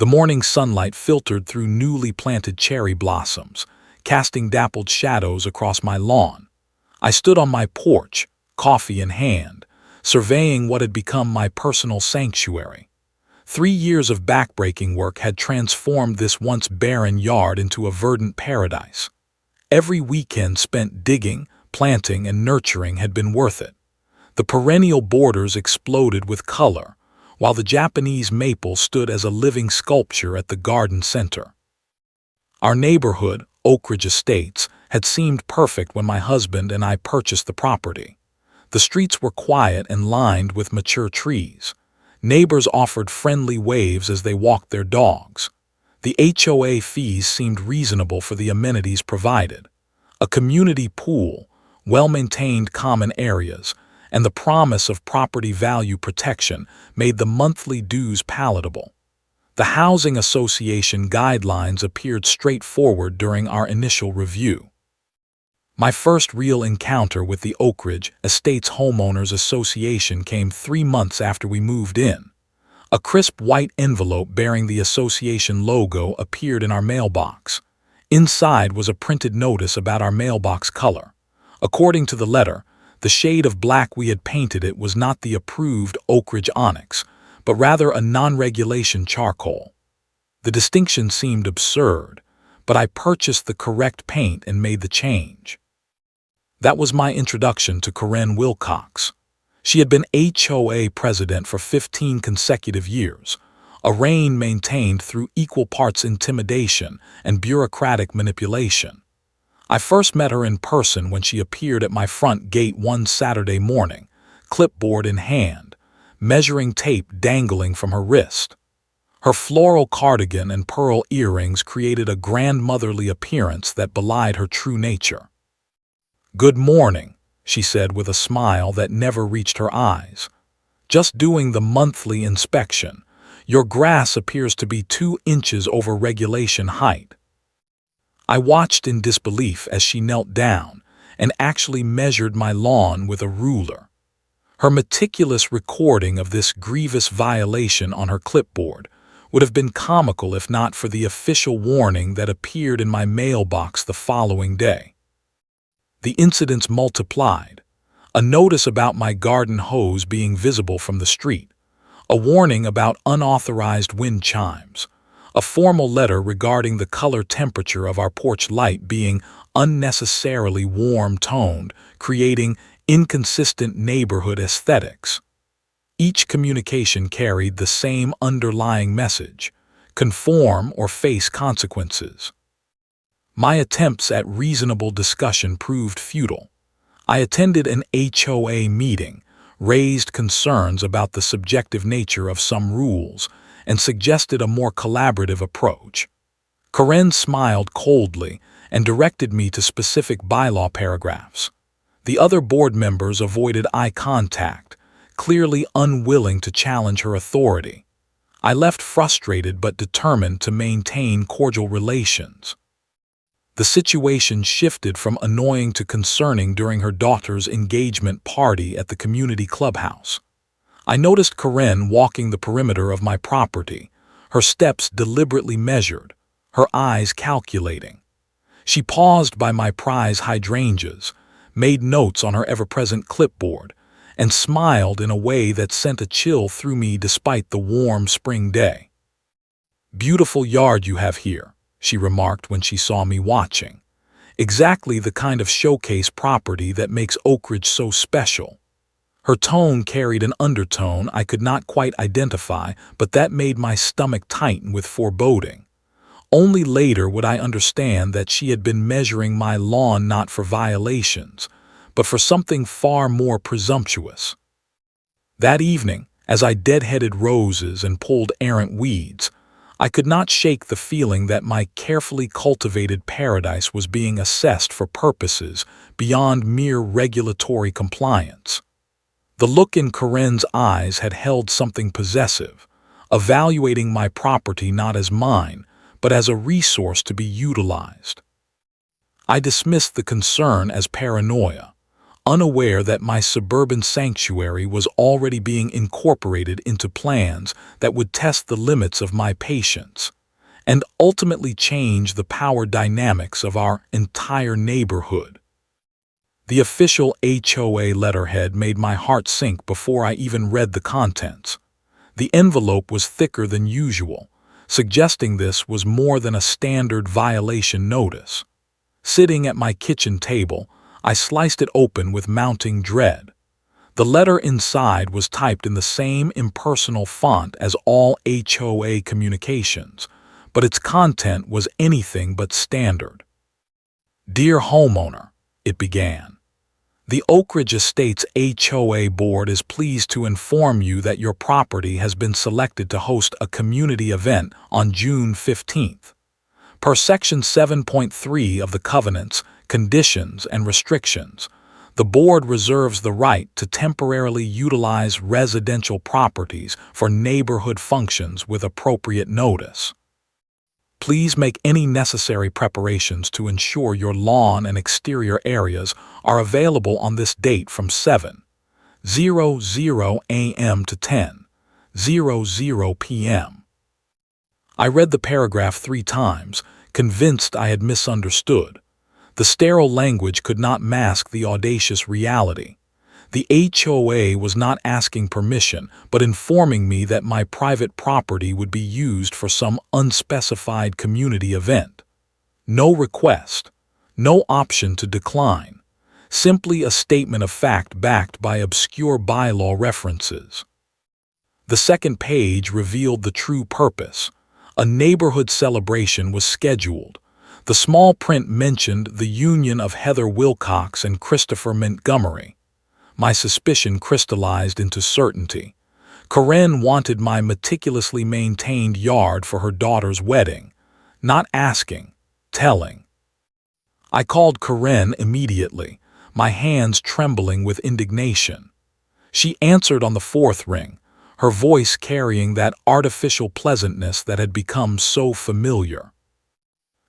The morning sunlight filtered through newly planted cherry blossoms, casting dappled shadows across my lawn. I stood on my porch, coffee in hand, surveying what had become my personal sanctuary. 3 years of backbreaking work had transformed this once barren yard into a verdant paradise. Every weekend spent digging, planting, and nurturing had been worth it. The perennial borders exploded with color, while the Japanese maple stood as a living sculpture at the garden center. Our neighborhood, Oak Ridge Estates, had seemed perfect when my husband and I purchased the property. The streets were quiet and lined with mature trees. Neighbors offered friendly waves as they walked their dogs. The HOA fees seemed reasonable for the amenities provided. A community pool, well-maintained common areas, and the promise of property value protection made the monthly dues palatable. The Housing Association guidelines appeared straightforward during our initial review. My first real encounter with the Oak Ridge Estates Homeowners Association came 3 months after we moved in. A crisp white envelope bearing the association logo appeared in our mailbox. Inside was a printed notice about our mailbox color. According to the letter, the shade of black we had painted it was not the approved Oak Ridge onyx, but rather a non-regulation charcoal. The distinction seemed absurd, but I purchased the correct paint and made the change. That was my introduction to Karen Wilcox. She had been HOA president for 15 consecutive years, a reign maintained through equal parts intimidation and bureaucratic manipulation. I first met her in person when she appeared at my front gate one Saturday morning, clipboard in hand, measuring tape dangling from her wrist. Her floral cardigan and pearl earrings created a grandmotherly appearance that belied her true nature. "Good morning," she said with a smile that never reached her eyes. "Just doing the monthly inspection. Your grass appears to be 2 inches over regulation height." I watched in disbelief as she knelt down and actually measured my lawn with a ruler. Her meticulous recording of this grievous violation on her clipboard would have been comical if not for the official warning that appeared in my mailbox the following day. The incidents multiplied. A notice about my garden hose being visible from the street, a warning about unauthorized wind chimes, a formal letter regarding the color temperature of our porch light being unnecessarily warm-toned, creating inconsistent neighborhood aesthetics. Each communication carried the same underlying message: conform or face consequences. My attempts at reasonable discussion proved futile. I attended an HOA meeting, raised concerns about the subjective nature of some rules, and suggested a more collaborative approach. Karen smiled coldly and directed me to specific bylaw paragraphs. The other board members avoided eye contact, clearly unwilling to challenge her authority. I left frustrated but determined to maintain cordial relations. The situation shifted from annoying to concerning during her daughter's engagement party at the community clubhouse. I noticed Karen walking the perimeter of my property, her steps deliberately measured, her eyes calculating. She paused by my prize hydrangeas, made notes on her ever-present clipboard, and smiled in a way that sent a chill through me despite the warm spring day. "Beautiful yard you have here," she remarked when she saw me watching. "Exactly the kind of showcase property that makes Oak Ridge so special." Her tone carried an undertone I could not quite identify, but that made my stomach tighten with foreboding. Only later would I understand that she had been measuring my lawn not for violations, but for something far more presumptuous. That evening, as I deadheaded roses and pulled errant weeds, I could not shake the feeling that my carefully cultivated paradise was being assessed for purposes beyond mere regulatory compliance. The look in Karen's eyes had held something possessive, evaluating my property not as mine, but as a resource to be utilized. I dismissed the concern as paranoia, unaware that my suburban sanctuary was already being incorporated into plans that would test the limits of my patience and ultimately change the power dynamics of our entire neighborhood. The official HOA letterhead made my heart sink before I even read the contents. The envelope was thicker than usual, suggesting this was more than a standard violation notice. Sitting at my kitchen table, I sliced it open with mounting dread. The letter inside was typed in the same impersonal font as all HOA communications, but its content was anything but standard. "Dear homeowner," it began, "the Oak Ridge Estates HOA Board is pleased to inform you that your property has been selected to host a community event on June 15th. Per Section 7.3 of the Covenants, Conditions, and Restrictions, the Board reserves the right to temporarily utilize residential properties for neighborhood functions with appropriate notice. Please make any necessary preparations to ensure your lawn and exterior areas are available on this date from 7:00 a.m. to 10:00 p.m. I read the paragraph 3 times, convinced I had misunderstood. The sterile language could not mask the audacious reality. The HOA was not asking permission, but informing me that my private property would be used for some unspecified community event. No request, no option to decline, simply a statement of fact backed by obscure bylaw references. The second page revealed the true purpose. A neighborhood celebration was scheduled. The small print mentioned the union of Heather Wilcox and Christopher Montgomery. My suspicion crystallized into certainty. Karen wanted my meticulously maintained yard for her daughter's wedding. Not asking, telling. I called Karen immediately, my hands trembling with indignation. She answered on the 4th ring, her voice carrying that artificial pleasantness that had become so familiar.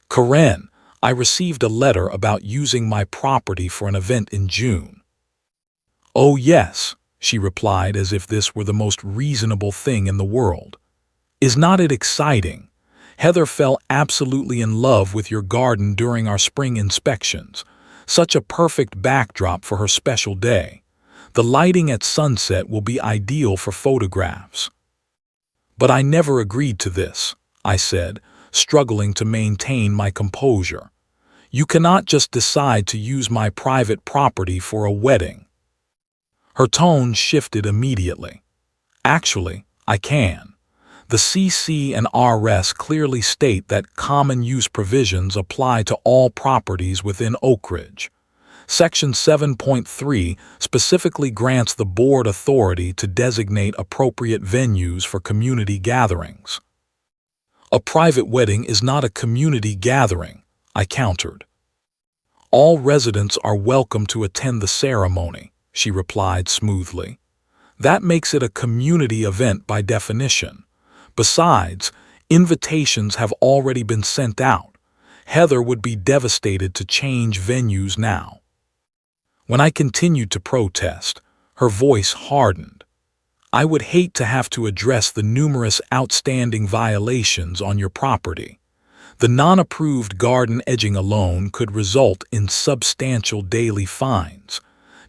"Karen, I received a letter about using my property for an event in June." "Oh yes," she replied as if this were the most reasonable thing in the world. "Is not it exciting? Heather fell absolutely in love with your garden during our spring inspections. Such a perfect backdrop for her special day. The lighting at sunset will be ideal for photographs." "But I never agreed to this," I said, struggling to maintain my composure. "You cannot just decide to use my private property for a wedding." Her tone shifted immediately. "Actually, I can. The CC and RS clearly state that common use provisions apply to all properties within Oak Ridge. Section 7.3 specifically grants the board authority to designate appropriate venues for community gatherings." "A private wedding is not a community gathering," I countered. "All residents are welcome to attend the ceremony," she replied smoothly. "That makes it a community event by definition. Besides, invitations have already been sent out. Heather would be devastated to change venues now." When I continued to protest, her voice hardened. "I would hate to have to address the numerous outstanding violations on your property. The non-approved garden edging alone could result in substantial daily fines,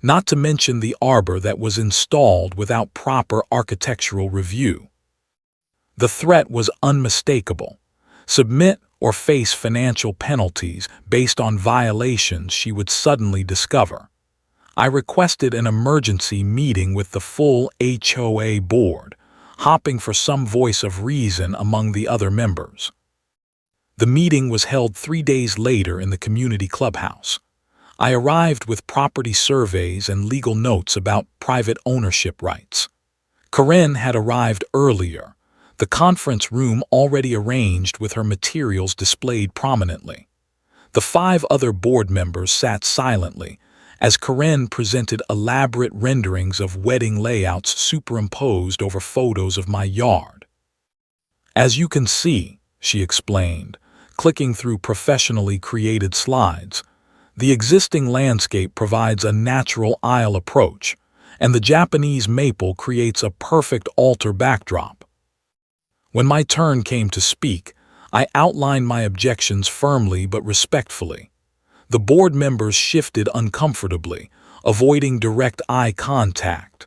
not to mention the arbor that was installed without proper architectural review." The threat was unmistakable. Submit or face financial penalties based on violations she would suddenly discover. I requested an emergency meeting with the full HOA board, hoping for some voice of reason among the other members. The meeting was held 3 days later in the community clubhouse. I arrived with property surveys and legal notes about private ownership rights. Karen had arrived earlier, the conference room already arranged with her materials displayed prominently. The 5 other board members sat silently, as Karen presented elaborate renderings of wedding layouts superimposed over photos of my yard. "As you can see," she explained, clicking through professionally created slides, The existing landscape provides a natural aisle approach, and the Japanese maple creates a perfect altar backdrop. When my turn came to speak, I outlined my objections firmly but respectfully. The board members shifted uncomfortably, avoiding direct eye contact.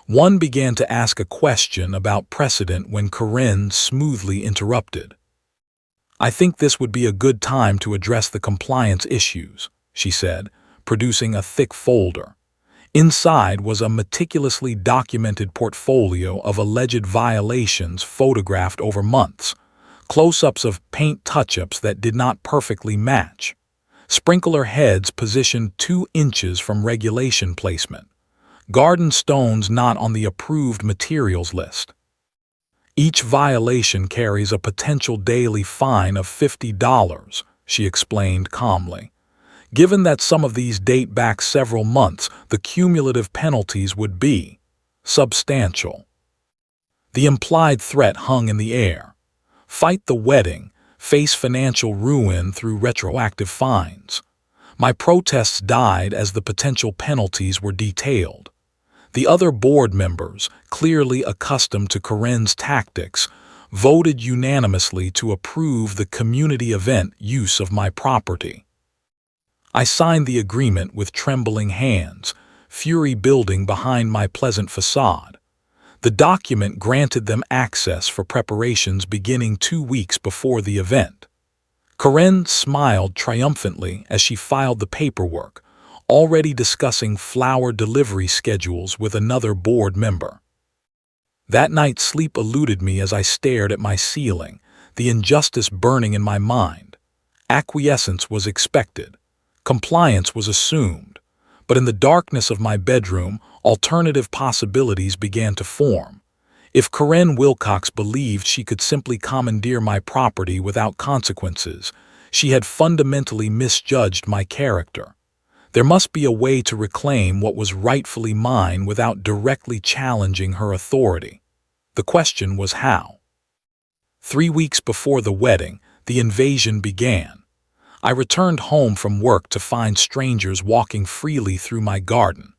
One began to ask a question about precedent when Karen smoothly interrupted. "I think this would be a good time to address the compliance issues," she said, producing a thick folder. Inside was a meticulously documented portfolio of alleged violations photographed over months, close-ups of paint touch-ups that did not perfectly match, sprinkler heads positioned 2 inches from regulation placement, garden stones not on the approved materials list. Each violation carries a potential daily fine of $50, she explained calmly. Given that some of these date back several months, the cumulative penalties would be substantial. The implied threat hung in the air. Fight the wedding, face financial ruin through retroactive fines. My protests died as the potential penalties were detailed. The other board members, clearly accustomed to Karen's tactics, voted unanimously to approve the community event use of my property. I signed the agreement with trembling hands, fury building behind my pleasant facade. The document granted them access for preparations beginning 2 weeks before the event. Karen smiled triumphantly as she filed the paperwork, already discussing flower delivery schedules with another board member. That night sleep eluded me as I stared at my ceiling, the injustice burning in my mind. Acquiescence was expected. Compliance was assumed. But in the darkness of my bedroom, alternative possibilities began to form. If Karen Wilcox believed she could simply commandeer my property without consequences, she had fundamentally misjudged my character. There must be a way to reclaim what was rightfully mine without directly challenging her authority. The question was how. 3 weeks before the wedding, the invasion began. I returned home from work to find strangers walking freely through my garden.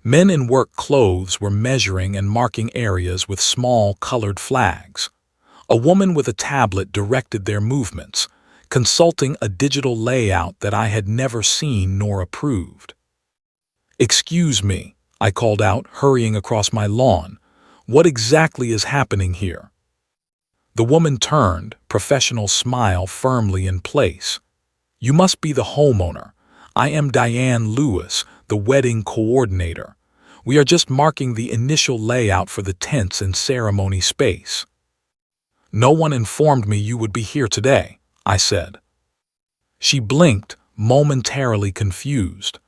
Men in work clothes were measuring and marking areas with small, colored flags. A woman with a tablet directed their movements, consulting a digital layout that I had never seen nor approved. "Excuse me," I called out, hurrying across my lawn. "What exactly is happening here?" The woman turned, professional smile firmly in place. "You must be the homeowner. I am Diane Lewis, the wedding coordinator. We are just marking the initial layout for the tents and ceremony space." "No one informed me you would be here today," I said. She blinked, momentarily confused.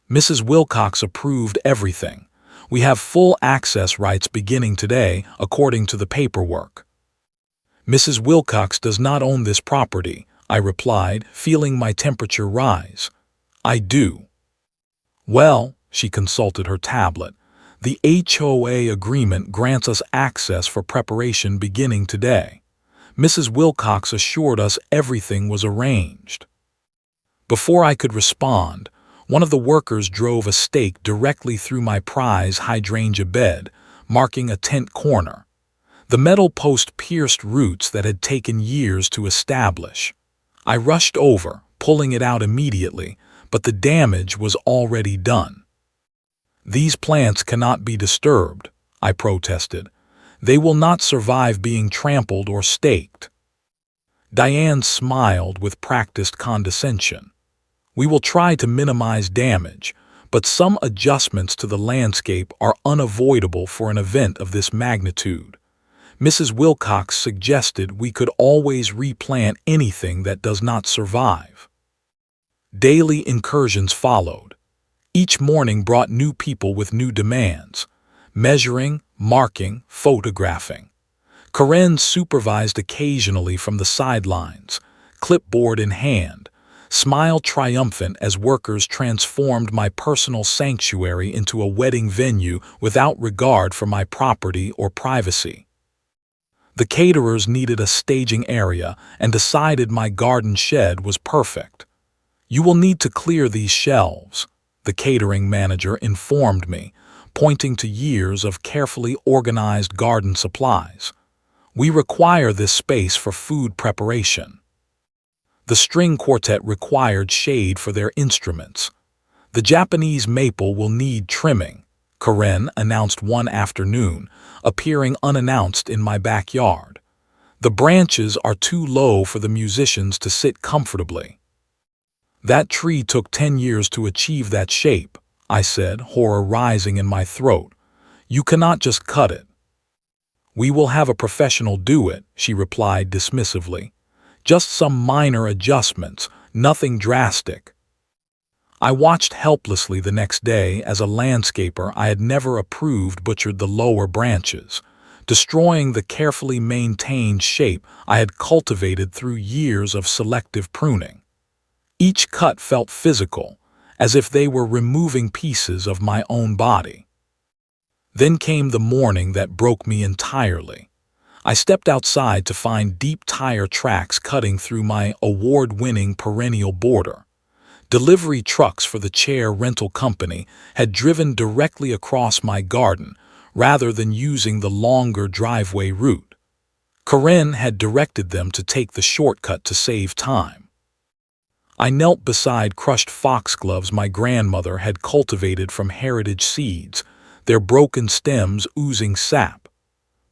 "Mrs. Wilcox approved everything. We have full access rights beginning today, according to the paperwork." "Mrs. Wilcox does not own this property," I replied, feeling my temperature rise. "I do." "Well," she consulted her tablet, "the HOA agreement grants us access for preparation beginning today. Mrs. Wilcox assured us everything was arranged." Before I could respond, one of the workers drove a stake directly through my prize hydrangea bed, marking a tent corner. The metal post pierced roots that had taken years to establish. I rushed over, pulling it out immediately, but the damage was already done. "These plants cannot be disturbed," I protested. "They will not survive being trampled or staked." Diane smiled with practiced condescension. "We will try to minimize damage, but some adjustments to the landscape are unavoidable for an event of this magnitude. Mrs. Wilcox suggested we could always replant anything that does not survive." Daily incursions followed. Each morning brought new people with new demands: measuring, marking, photographing. Karen supervised occasionally from the sidelines, clipboard in hand, smile triumphant as workers transformed my personal sanctuary into a wedding venue without regard for my property or privacy. The caterers needed a staging area and decided my garden shed was perfect. "You will need to clear these shelves," the catering manager informed me, pointing to years of carefully organized garden supplies. "We require this space for food preparation." The string quartet required shade for their instruments. "The Japanese maple will need trimming," Karen announced one afternoon, appearing unannounced in my backyard. "The branches are too low for the musicians to sit comfortably." "That tree took 10 years to achieve that shape," I said, horror rising in my throat. "You cannot just cut it." "We will have a professional do it," she replied dismissively. "Just some minor adjustments, nothing drastic." I watched helplessly the next day as a landscaper I had never approved butchered the lower branches, destroying the carefully maintained shape I had cultivated through years of selective pruning. Each cut felt physical, as if they were removing pieces of my own body. Then came the morning that broke me entirely. I stepped outside to find deep tire tracks cutting through my award-winning perennial border. Delivery trucks for the chair rental company had driven directly across my garden rather than using the longer driveway route. Karen had directed them to take the shortcut to save time. I knelt beside crushed foxgloves my grandmother had cultivated from heritage seeds, their broken stems oozing sap.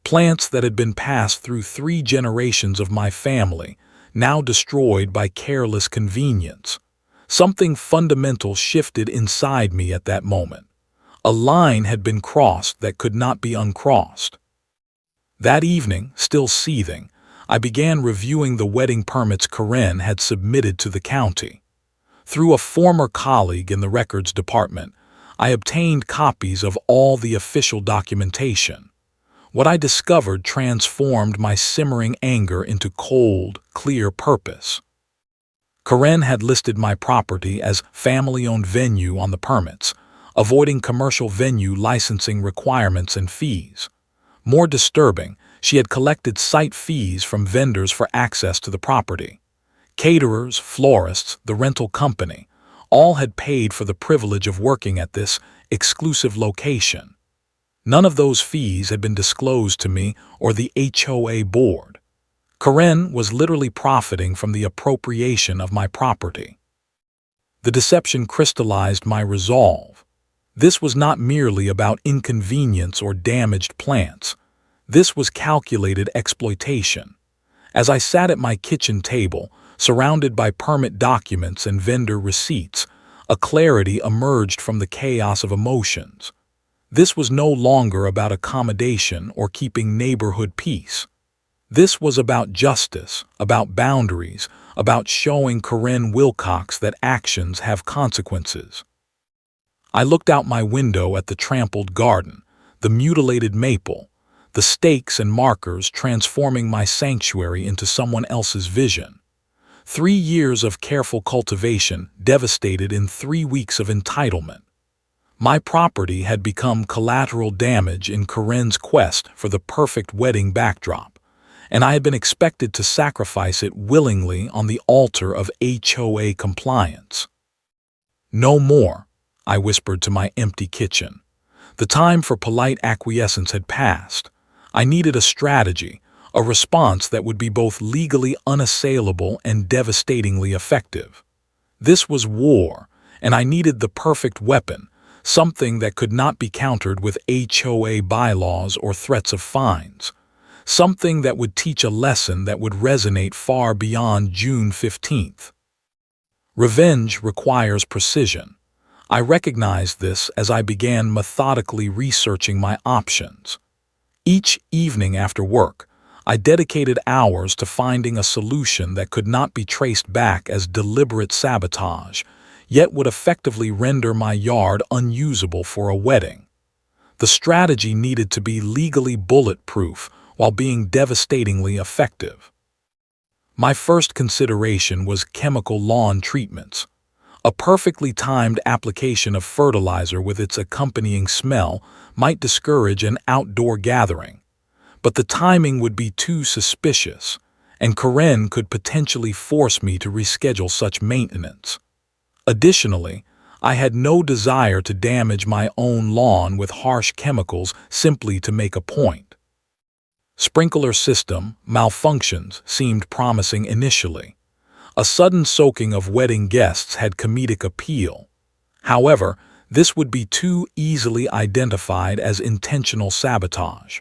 Plants that had been passed through 3 generations of my family, now destroyed by careless convenience. Something fundamental shifted inside me at that moment. A line had been crossed that could not be uncrossed. That evening, still seething, I began reviewing the wedding permits Karen had submitted to the county. Through a former colleague in the records department, I obtained copies of all the official documentation. What I discovered transformed my simmering anger into cold, clear purpose. Karen had listed my property as family-owned venue on the permits, avoiding commercial venue licensing requirements and fees. More disturbing, she had collected site fees from vendors for access to the property. Caterers, florists, the rental company, all had paid for the privilege of working at this exclusive location. None of those fees had been disclosed to me or the HOA board. Karen was literally profiting from the appropriation of my property. The deception crystallized my resolve. This was not merely about inconvenience or damaged plants. This was calculated exploitation. As I sat at my kitchen table, surrounded by permit documents and vendor receipts, a clarity emerged from the chaos of emotions. This was no longer about accommodation or keeping neighborhood peace. This was about justice, about boundaries, about showing Karen Wilcox that actions have consequences. I looked out my window at the trampled garden, the mutilated maple, the stakes and markers transforming my sanctuary into someone else's vision. 3 years of careful cultivation devastated in 3 weeks of entitlement. My property had become collateral damage in Karen's quest for the perfect wedding backdrop, and I had been expected to sacrifice it willingly on the altar of HOA compliance. "No more," I whispered to my empty kitchen. The time for polite acquiescence had passed. I needed a strategy, a response that would be both legally unassailable and devastatingly effective. This was war, and I needed the perfect weapon, something that could not be countered with HOA bylaws or threats of fines. Something that would teach a lesson that would resonate far beyond June 15th. Revenge requires precision. I recognized this as I began methodically researching my options. Each evening after work, I dedicated hours to finding a solution that could not be traced back as deliberate sabotage, yet would effectively render my yard unusable for a wedding. The strategy needed to be legally bulletproof while being devastatingly effective. My first consideration was chemical lawn treatments. A perfectly timed application of fertilizer with its accompanying smell might discourage an outdoor gathering, but the timing would be too suspicious, and Karen could potentially force me to reschedule such maintenance. Additionally, I had no desire to damage my own lawn with harsh chemicals simply to make a point. Sprinkler system malfunctions seemed promising initially. A sudden soaking of wedding guests had comedic appeal. However, this would be too easily identified as intentional sabotage.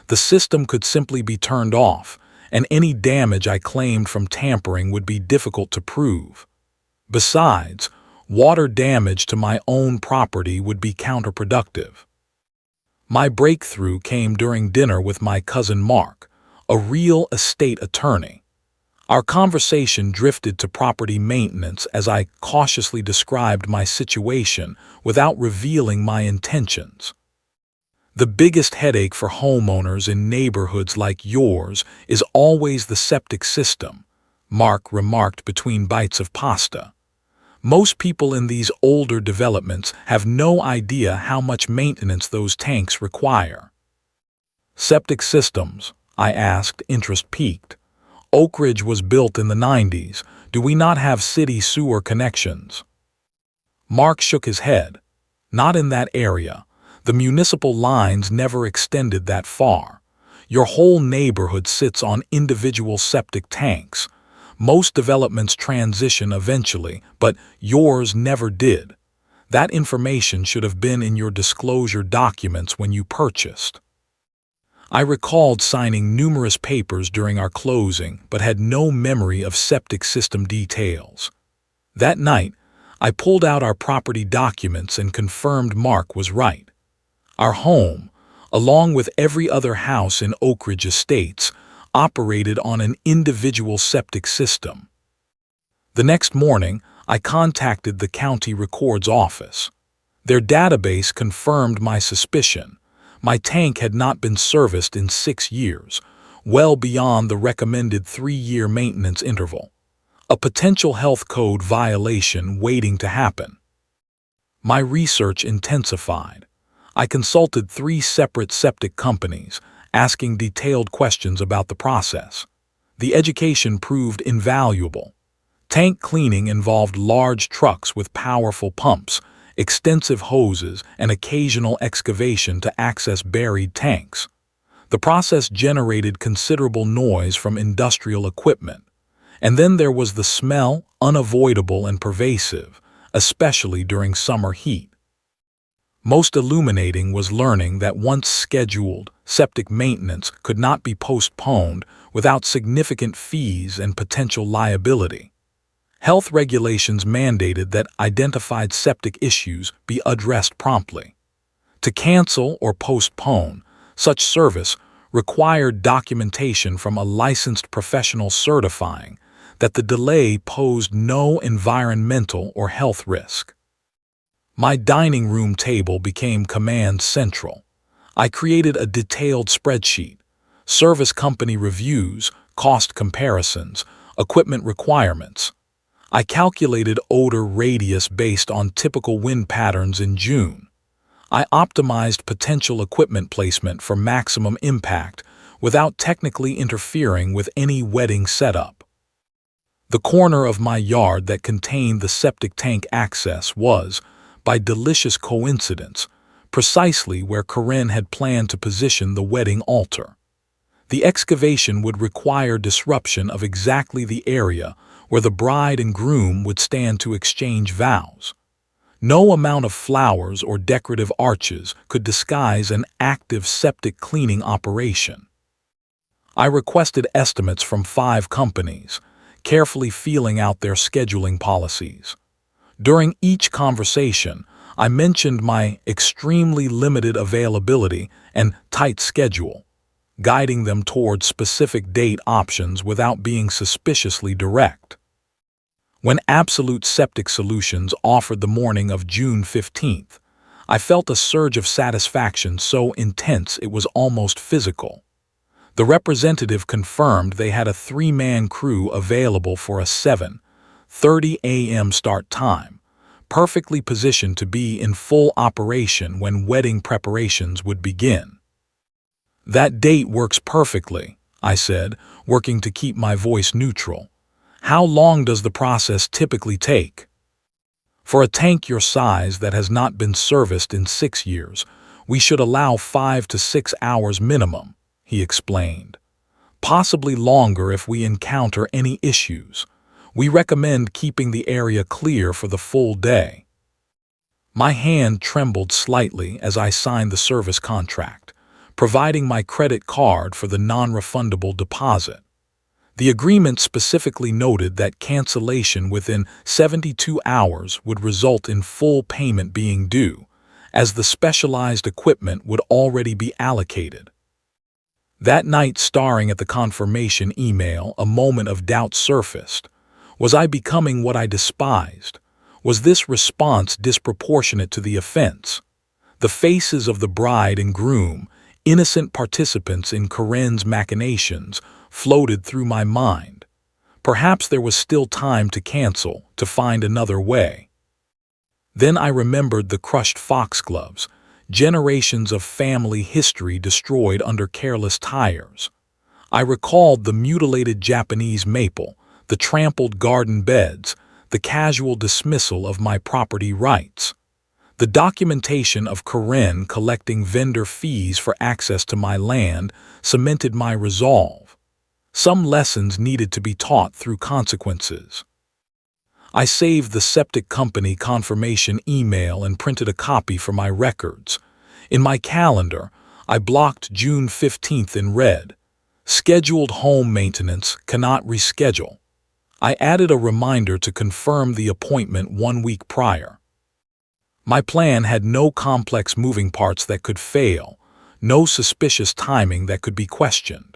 The system could simply be turned off, and any damage I claimed from tampering would be difficult to prove. Besides, water damage to my own property would be counterproductive. My breakthrough came during dinner with my cousin Mark, a real estate attorney. Our conversation drifted to property maintenance as I cautiously described my situation without revealing my intentions. The biggest headache for homeowners in neighborhoods like yours is always the septic system, Mark remarked between bites of pasta. Most people in these older developments have no idea how much maintenance those tanks require. Septic systems, I asked, interest piqued. Oak Ridge was built in the 90s. Do we not have city sewer connections? Mark shook his head. Not in that area. The municipal lines never extended that far. Your whole neighborhood sits on individual septic tanks. Most developments transition eventually, but yours never did. That information should have been in your disclosure documents when you purchased. I recalled signing numerous papers during our closing, but had no memory of septic system details. That night, I pulled out our property documents and confirmed Mark was right. Our home, along with every other house in Oak Ridge Estates, operated on an individual septic system. The next morning, I contacted the county records office. Their database confirmed my suspicion. My tank had not been serviced in 6 years, well beyond the recommended 3-year maintenance interval. A potential health code violation waiting to happen. My research intensified. I consulted 3 separate septic companies, asking detailed questions about the process. The education proved invaluable. Tank cleaning involved large trucks with powerful pumps, extensive hoses, and occasional excavation to access buried tanks. The process generated considerable noise from industrial equipment. And then there was the smell, unavoidable and pervasive, especially during summer heat. Most illuminating was learning that once scheduled, septic maintenance could not be postponed without significant fees and potential liability. Health regulations mandated that identified septic issues be addressed promptly. To cancel or postpone such service required documentation from a licensed professional certifying that the delay posed no environmental or health risk. My dining room table became command central. I created a detailed spreadsheet, service company reviews, cost comparisons, equipment requirements. I calculated odor radius based on typical wind patterns in June. I optimized potential equipment placement for maximum impact without technically interfering with any wedding setup. The corner of my yard that contained the septic tank access was, by delicious coincidence, precisely where Karen had planned to position the wedding altar. The excavation would require disruption of exactly the area where the bride and groom would stand to exchange vows. No amount of flowers or decorative arches could disguise an active septic cleaning operation. I requested estimates from 5 companies, carefully feeling out their scheduling policies. During each conversation, I mentioned my extremely limited availability and tight schedule, guiding them toward specific date options without being suspiciously direct. When Absolute Septic Solutions offered the morning of June 15th, I felt a surge of satisfaction so intense it was almost physical. The representative confirmed they had a 3-man crew available for a 7:30 a.m. start time, perfectly positioned to be in full operation when wedding preparations would begin. "That date works perfectly," I said, working to keep my voice neutral. "How long does the process typically take?" For a tank your size that has not been serviced in 6 years, we should allow 5 to 6 hours minimum, he explained. Possibly longer if we encounter any issues. We recommend keeping the area clear for the full day. My hand trembled slightly as I signed the service contract, providing my credit card for the non-refundable deposit. The agreement specifically noted that cancellation within 72 hours would result in full payment being due, as the specialized equipment would already be allocated. That night, staring at the confirmation email, a moment of doubt surfaced. Was I becoming what I despised? Was this response disproportionate to the offense? The faces of the bride and groom, innocent participants in Karen's machinations, floated through my mind. Perhaps there was still time to cancel, to find another way. Then I remembered the crushed foxgloves, generations of family history destroyed under careless tires. I recalled the mutilated Japanese maple, the trampled garden beds, the casual dismissal of my property rights. The documentation of Karen collecting vendor fees for access to my land cemented my resolve. Some lessons needed to be taught through consequences. I saved the septic company confirmation email and printed a copy for my records. In my calendar, I blocked June 15th in red. Scheduled home maintenance cannot reschedule. I added a reminder to confirm the appointment 1 week prior. My plan had no complex moving parts that could fail, no suspicious timing that could be questioned.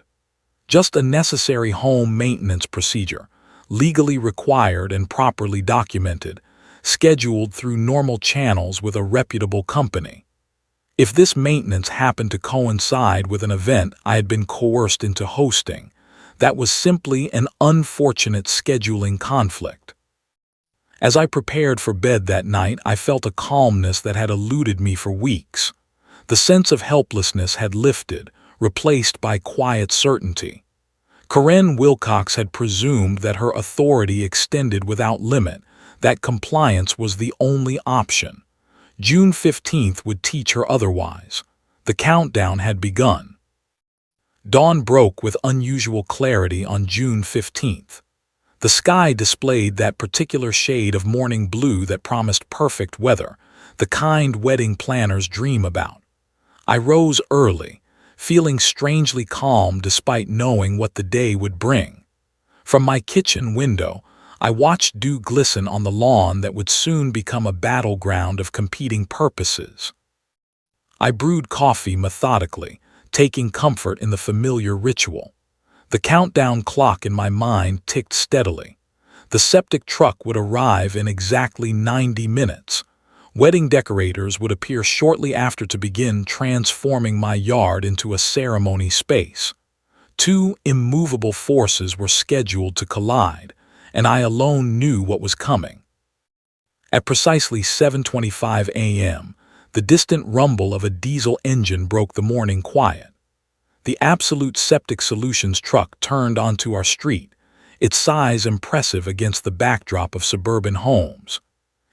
Just a necessary home maintenance procedure, legally required and properly documented, scheduled through normal channels with a reputable company. If this maintenance happened to coincide with an event I had been coerced into hosting, that was simply an unfortunate scheduling conflict. As I prepared for bed that night, I felt a calmness that had eluded me for weeks. The sense of helplessness had lifted, replaced by quiet certainty. Karen Wilcox had presumed that her authority extended without limit, that compliance was the only option. June 15th would teach her otherwise. The countdown had begun. Dawn broke with unusual clarity on June 15th. The sky displayed that particular shade of morning blue that promised perfect weather, the kind wedding planners dream about. I rose early, feeling strangely calm despite knowing what the day would bring. From my kitchen window, I watched dew glisten on the lawn that would soon become a battleground of competing purposes. I brewed coffee methodically, taking comfort in the familiar ritual. The countdown clock in my mind ticked steadily. The septic truck would arrive in exactly 90 minutes. Wedding decorators would appear shortly after to begin transforming my yard into a ceremony space. Two immovable forces were scheduled to collide, and I alone knew what was coming. At precisely 7:25 a.m., the distant rumble of a diesel engine broke the morning quiet. The Absolute Septic Solutions truck turned onto our street, its size impressive against the backdrop of suburban homes.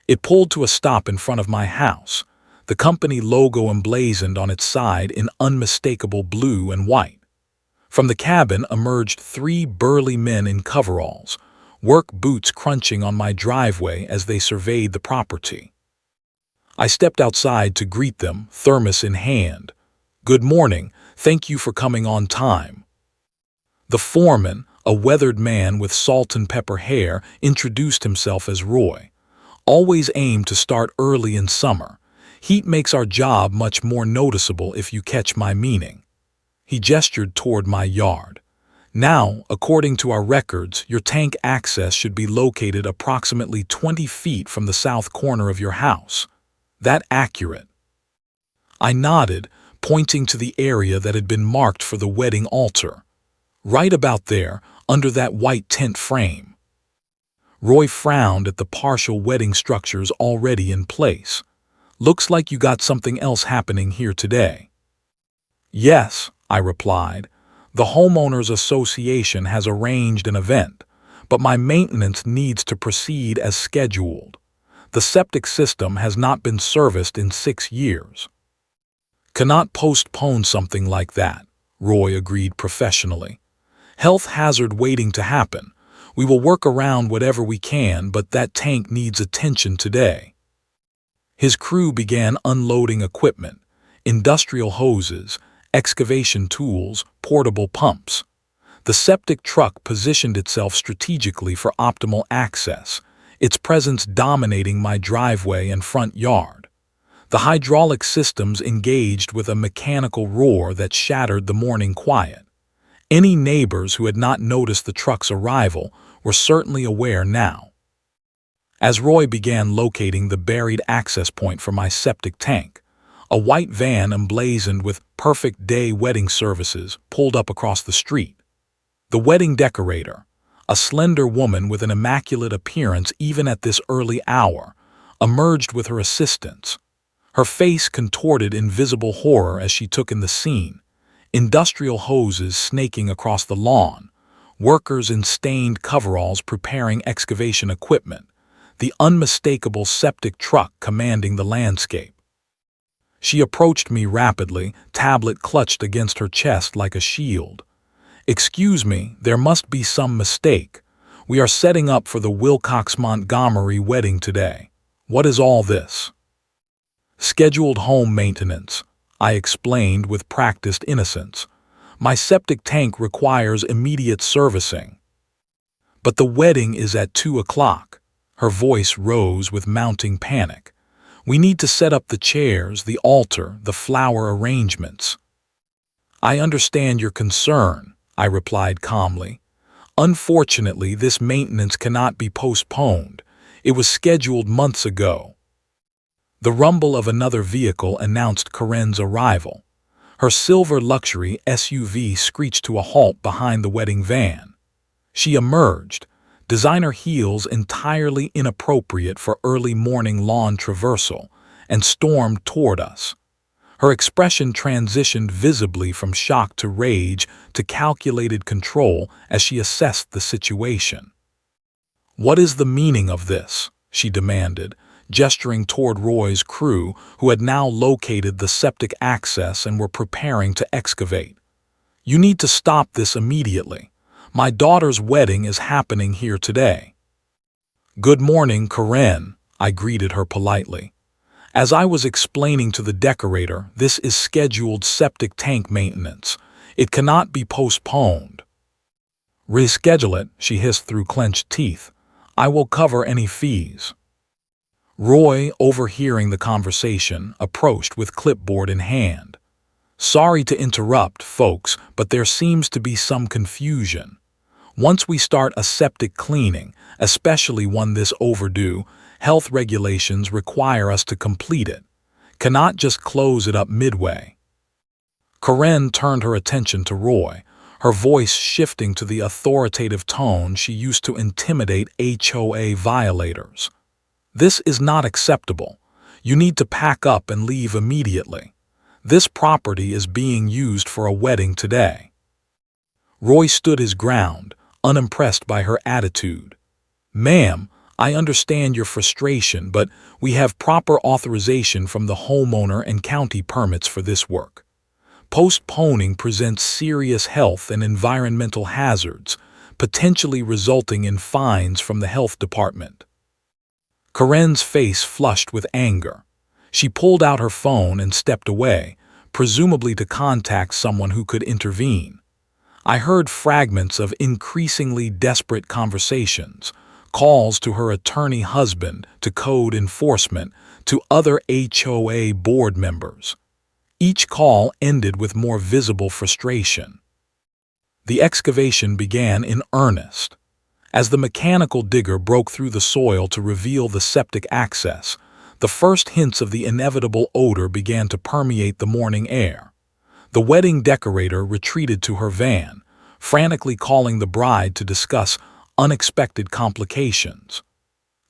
It pulled to a stop in front of my house, the company logo emblazoned on its side in unmistakable blue and white. From the cabin emerged 3 burly men in coveralls, work boots crunching on my driveway as they surveyed the property. I stepped outside to greet them, thermos in hand. "Good morning, thank you for coming on time." The foreman, a weathered man with salt and pepper hair, introduced himself as Roy. "Always aim to start early in summer. Heat makes our job much more noticeable if you catch my meaning." He gestured toward my yard. "Now, according to our records, your tank access should be located approximately 20 feet from the south corner of your house. That accurate?" I nodded, pointing to the area that had been marked for the wedding altar. "Right about there, under that white tent frame." Roy frowned at the partial wedding structures already in place. "Looks like you got something else happening here today." "Yes," I replied. "The homeowners association has arranged an event, but my maintenance needs to proceed as scheduled. The septic system has not been serviced in 6 years. Cannot postpone something like that, Roy agreed professionally. Health hazard waiting to happen. We will work around whatever we can, but that tank needs attention today. His crew began unloading equipment, industrial hoses, excavation tools, portable pumps. The septic truck positioned itself strategically for optimal access, its presence dominating my driveway and front yard. The hydraulic systems engaged with a mechanical roar that shattered the morning quiet. Any neighbors who had not noticed the truck's arrival were certainly aware now. As Roy began locating the buried access point for my septic tank, a white van emblazoned with "Perfect Day Wedding Services" pulled up across the street. The wedding decorator, a slender woman with an immaculate appearance even at this early hour, emerged with her assistants. Her face contorted in visible horror as she took in the scene. Industrial hoses snaking across the lawn, workers in stained coveralls preparing excavation equipment, the unmistakable septic truck commanding the landscape. She approached me rapidly, tablet clutched against her chest like a shield. "Excuse me, there must be some mistake. We are setting up for the Wilcox-Montgomery wedding today. What is all this?" "Scheduled home maintenance," I explained with practiced innocence. "My septic tank requires immediate servicing." "But the wedding is at 2 o'clock. Her voice rose with mounting panic. "We need to set up the chairs, the altar, the flower arrangements." "I understand your concern," I replied calmly. "Unfortunately, this maintenance cannot be postponed. It was scheduled months ago." The rumble of another vehicle announced Karen's arrival. Her silver luxury SUV screeched to a halt behind the wedding van. She emerged, designer heels entirely inappropriate for early morning lawn traversal, and stormed toward us. Her expression transitioned visibly from shock to rage to calculated control as she assessed the situation. "What is the meaning of this?" she demanded, gesturing toward Roy's crew, who had now located the septic access and were preparing to excavate. "You need to stop this immediately. My daughter's wedding is happening here today." "Good morning, Karen," I greeted her politely. "As I was explaining to the decorator, this is scheduled septic tank maintenance. It cannot be postponed." "Reschedule it," she hissed through clenched teeth. "I will cover any fees." Roy, overhearing the conversation, approached with clipboard in hand. "Sorry to interrupt, folks, but there seems to be some confusion. Once we start a septic cleaning, especially one this overdue, health regulations require us to complete it. Cannot just close it up midway." Karen turned her attention to Roy, her voice shifting to the authoritative tone she used to intimidate HOA violators. "This is not acceptable. You need to pack up and leave immediately. This property is being used for a wedding today." Roy stood his ground, unimpressed by her attitude. "Ma'am, I understand your frustration, but we have proper authorization from the homeowner and county permits for this work. Postponing presents serious health and environmental hazards, potentially resulting in fines from the health department." Karen's face flushed with anger. She pulled out her phone and stepped away, presumably to contact someone who could intervene. I heard fragments of increasingly desperate conversations, calls to her attorney husband, to code enforcement, to other HOA board members. Each call ended with more visible frustration. The excavation began in earnest. As the mechanical digger broke through the soil to reveal the septic access, the first hints of the inevitable odor began to permeate the morning air. The wedding decorator retreated to her van, frantically calling the bride to discuss unexpected complications.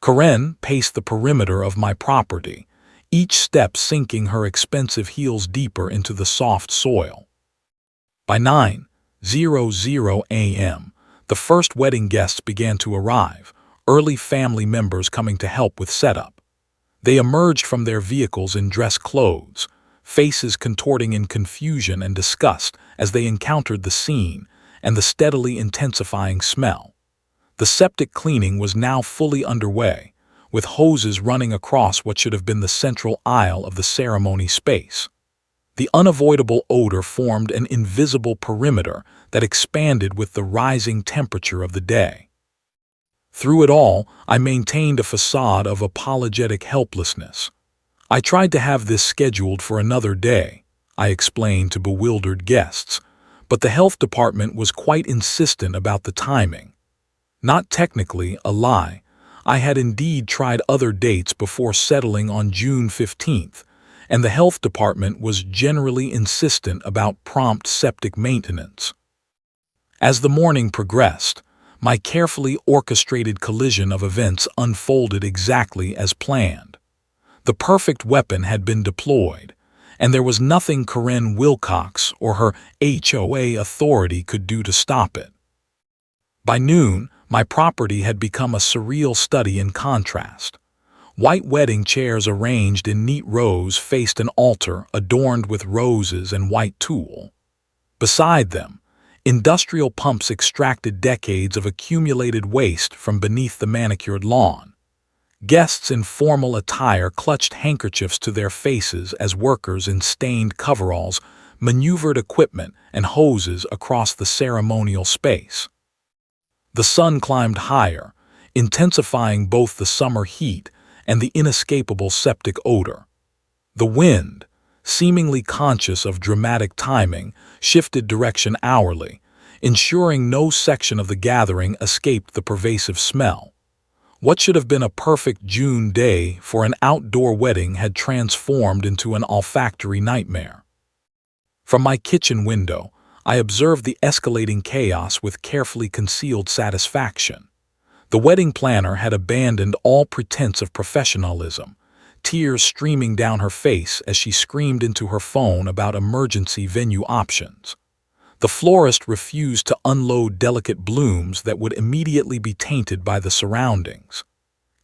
Karen paced the perimeter of my property, each step sinking her expensive heels deeper into the soft soil. By 9:00 a.m., the first wedding guests began to arrive, early family members coming to help with setup. They emerged from their vehicles in dress clothes, faces contorting in confusion and disgust as they encountered the scene and the steadily intensifying smell. The septic cleaning was now fully underway, with hoses running across what should have been the central aisle of the ceremony space. The unavoidable odor formed an invisible perimeter that expanded with the rising temperature of the day. Through it all, I maintained a facade of apologetic helplessness. I tried to have this scheduled for another day, I explained to bewildered guests, but the health department was quite insistent about the timing. Not technically a lie, I had indeed tried other dates before settling on June 15th, and the health department was generally insistent about prompt septic maintenance. As the morning progressed, my carefully orchestrated collision of events unfolded exactly as planned. The perfect weapon had been deployed, and there was nothing Karen Wilcox or her HOA authority could do to stop it. By noon, my property had become a surreal study in contrast. White wedding chairs arranged in neat rows faced an altar adorned with roses and white tulle. Beside them, industrial pumps extracted decades of accumulated waste from beneath the manicured lawn. Guests in formal attire clutched handkerchiefs to their faces as workers in stained coveralls maneuvered equipment and hoses across the ceremonial space. The sun climbed higher, intensifying both the summer heat and the inescapable septic odor. The wind, seemingly conscious of dramatic timing, shifted direction hourly, ensuring no section of the gathering escaped the pervasive smell. What should have been a perfect June day for an outdoor wedding had transformed into an olfactory nightmare. From my kitchen window, I observed the escalating chaos with carefully concealed satisfaction. The wedding planner had abandoned all pretense of professionalism, tears streaming down her face as she screamed into her phone about emergency venue options. The florist refused to unload delicate blooms that would immediately be tainted by the surroundings.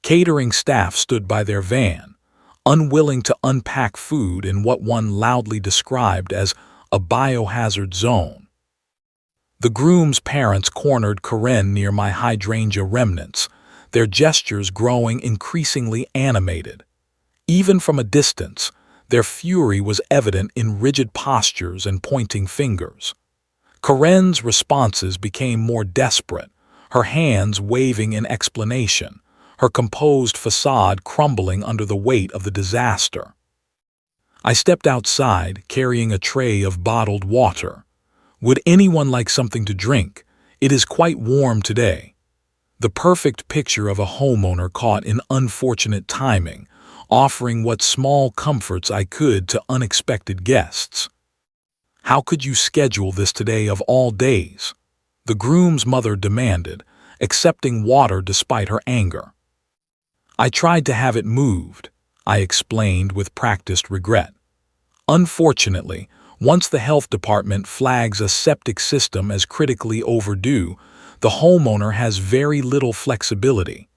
Catering staff stood by their van, unwilling to unpack food in what one loudly described as a biohazard zone. The groom's parents cornered Karen near my hydrangea remnants, their gestures growing increasingly animated. Even from a distance, their fury was evident in rigid postures and pointing fingers. Karen's responses became more desperate, her hands waving in explanation, her composed facade crumbling under the weight of the disaster. I stepped outside, carrying a tray of bottled water. "Would anyone like something to drink? It is quite warm today." The perfect picture of a homeowner caught in unfortunate timing, offering what small comforts I could to unexpected guests. "How could you schedule this today of all days?" the groom's mother demanded, accepting water despite her anger. "I tried to have it moved," I explained with practiced regret. Unfortunately, once the health department flags a septic system as critically overdue, the homeowner has very little flexibility.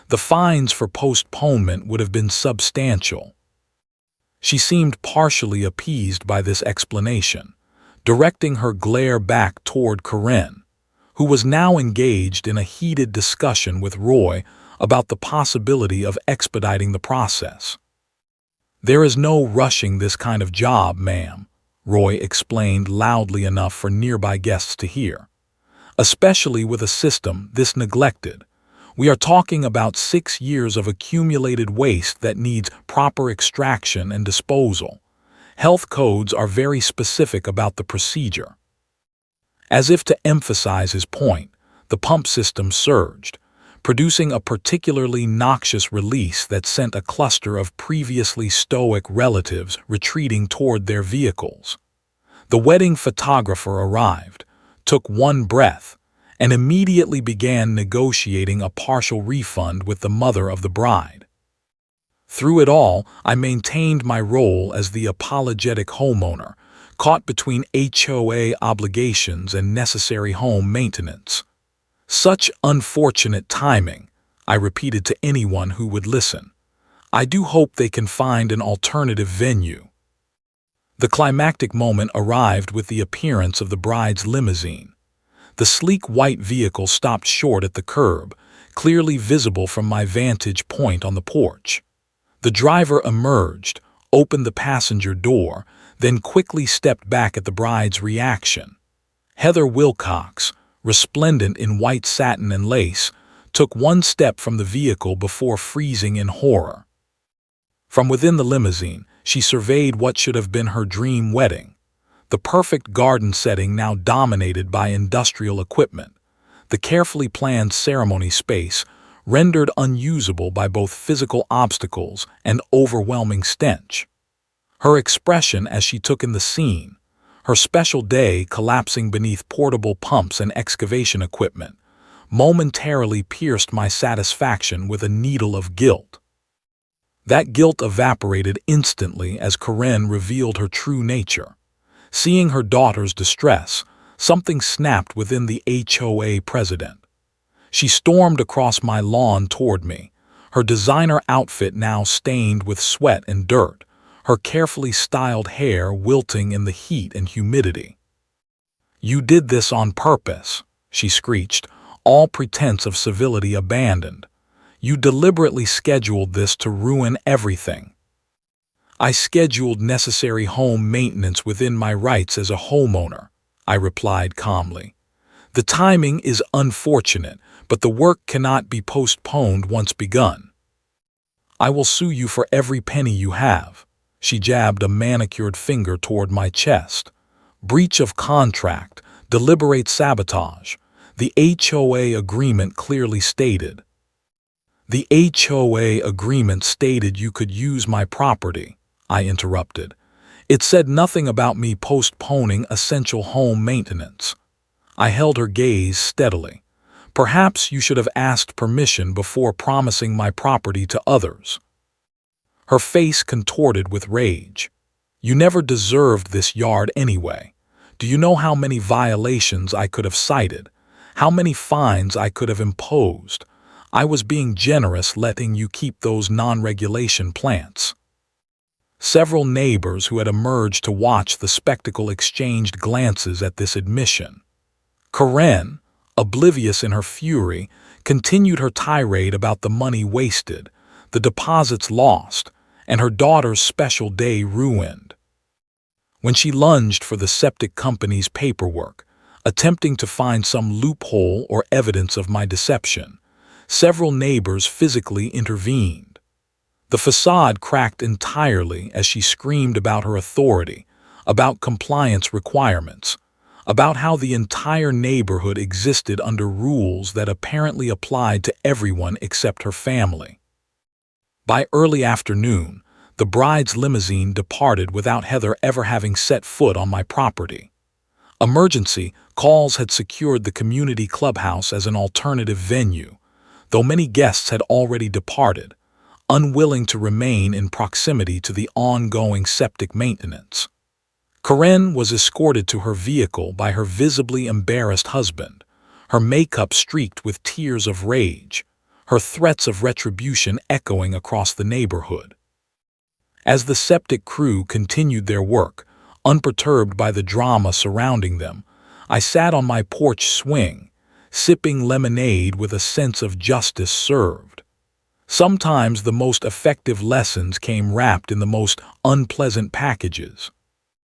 The fines for postponement would have been substantial. She seemed partially appeased by this explanation, directing her glare back toward Karen, who was now engaged in a heated discussion with Roy about the possibility of expediting the process. "There is no rushing this kind of job, ma'am," Roy explained loudly enough for nearby guests to hear. "Especially with a system this neglected. We are talking about 6 years of accumulated waste that needs proper extraction and disposal. Health codes are very specific about the procedure." As if to emphasize his point, the pump system surged, producing a particularly noxious release that sent a cluster of previously stoic relatives retreating toward their vehicles. The wedding photographer arrived, took one breath, and immediately began negotiating a partial refund with the mother of the bride. Through it all, I maintained my role as the apologetic homeowner, caught between HOA obligations and necessary home maintenance. "Such unfortunate timing," I repeated to anyone who would listen. I do hope they can find an alternative venue. The climactic moment arrived with the appearance of the bride's limousine. The sleek white vehicle stopped short at the curb, clearly visible from my vantage point on the porch. The driver emerged, opened the passenger door, then quickly stepped back at the bride's reaction. Heather Wilcox, resplendent in white satin and lace, took one step from the vehicle before freezing in horror. From within the limousine, she surveyed what should have been her dream wedding. The perfect garden setting now dominated by industrial equipment. The carefully planned ceremony space, rendered unusable by both physical obstacles and overwhelming stench. Her expression as she took in the scene, her special day collapsing beneath portable pumps and excavation equipment, momentarily pierced my satisfaction with a needle of guilt. That guilt evaporated instantly as Karen revealed her true nature. Seeing her daughter's distress, something snapped within the HOA president. She stormed across my lawn toward me, her designer outfit now stained with sweat and dirt, her carefully styled hair wilting in the heat and humidity. "You did this on purpose," she screeched, all pretense of civility abandoned. "You deliberately scheduled this to ruin everything." "I scheduled necessary home maintenance within my rights as a homeowner," I replied calmly. "The timing is unfortunate, but the work cannot be postponed once begun." "I will sue you for every penny you have." She jabbed a manicured finger toward my chest. "Breach of contract, deliberate sabotage. The HOA agreement clearly stated." "The HOA agreement stated you could use my property," I interrupted. "It said nothing about me postponing essential home maintenance." I held her gaze steadily. "Perhaps you should have asked permission before promising my property to others." Her face contorted with rage. "You never deserved this yard anyway. Do you know how many violations I could have cited? How many fines I could have imposed? I was being generous letting you keep those non-regulation plants." Several neighbors who had emerged to watch the spectacle exchanged glances at this admission. Karen, oblivious in her fury, continued her tirade about the money wasted, the deposits lost, and her daughter's special day ruined. When she lunged for the septic company's paperwork, attempting to find some loophole or evidence of my deception, several neighbors physically intervened. The facade cracked entirely as she screamed about her authority, about compliance requirements, about how the entire neighborhood existed under rules that apparently applied to everyone except her family. By early afternoon, the bride's limousine departed without Heather ever having set foot on my property. Emergency calls had secured the community clubhouse as an alternative venue, though many guests had already departed, unwilling to remain in proximity to the ongoing septic maintenance. Karen was escorted to her vehicle by her visibly embarrassed husband, her makeup streaked with tears of rage, her threats of retribution echoing across the neighborhood. As the septic crew continued their work, unperturbed by the drama surrounding them, I sat on my porch swing, sipping lemonade with a sense of justice served. Sometimes the most effective lessons came wrapped in the most unpleasant packages.